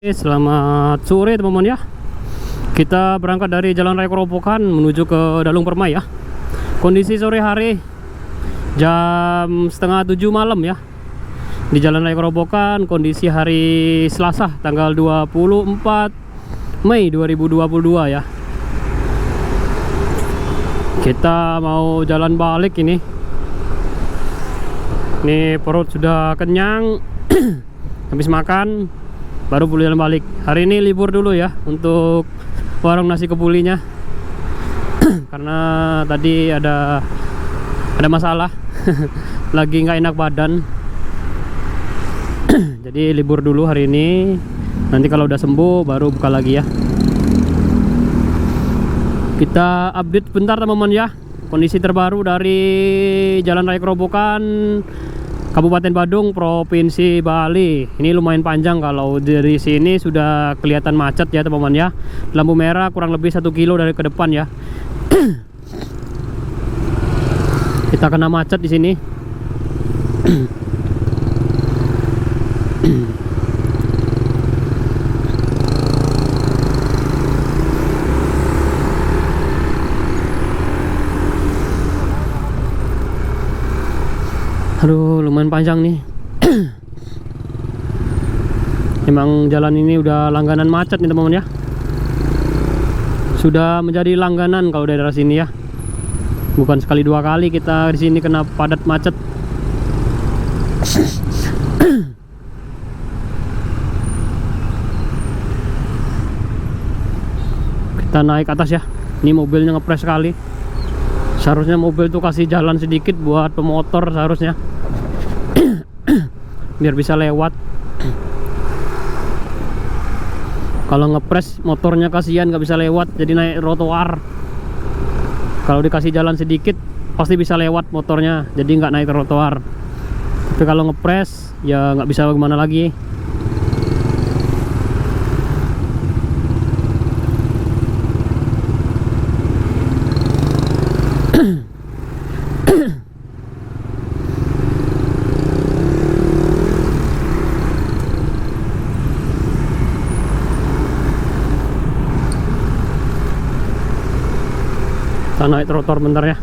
Selamat sore teman-teman ya. Kita berangkat dari Jalan Raya Kerobokan menuju ke Dalung Permai ya. Kondisi sore hari jam setengah 7 malam ya. Di Jalan Raya Kerobokan, kondisi hari Selasa tanggal 24 Mei 2022 ya. Kita mau jalan balik ini. Ini perut sudah kenyang. Habis makan baru boleh jalan balik. Hari ini libur dulu ya untuk warung nasi kebulinya. Karena tadi ada masalah. Lagi nggak enak badan. Jadi libur dulu hari ini. Nanti kalau udah sembuh baru buka lagi ya. Kita update bentar teman-teman ya. Kondisi terbaru dari Jalan Raya Kerobokan Kabupaten Badung, Provinsi Bali. Ini lumayan panjang, kalau dari sini sudah kelihatan macet ya teman-teman ya. Lampu merah kurang lebih 1 kilo dari ke depan ya. Kita kena macet di sini. Aduh, lumayan panjang nih. Emang jalan ini udah langganan macet nih teman-teman ya. Sudah menjadi langganan kalau daerah sini ya. Bukan sekali dua kali kita di sini kena padat macet. Kita naik atas ya. Ini mobilnya ngepres sekali. Seharusnya mobil tuh kasih jalan sedikit buat pemotor seharusnya. Biar bisa lewat. Kalau ngepres motornya kasihan nggak bisa lewat, jadi naik trotoar. Kalau dikasih jalan sedikit pasti bisa lewat motornya, jadi nggak naik trotoar. Tapi kalau ngepres ya nggak bisa gimana lagi. Kita naik trotoar bentar ya.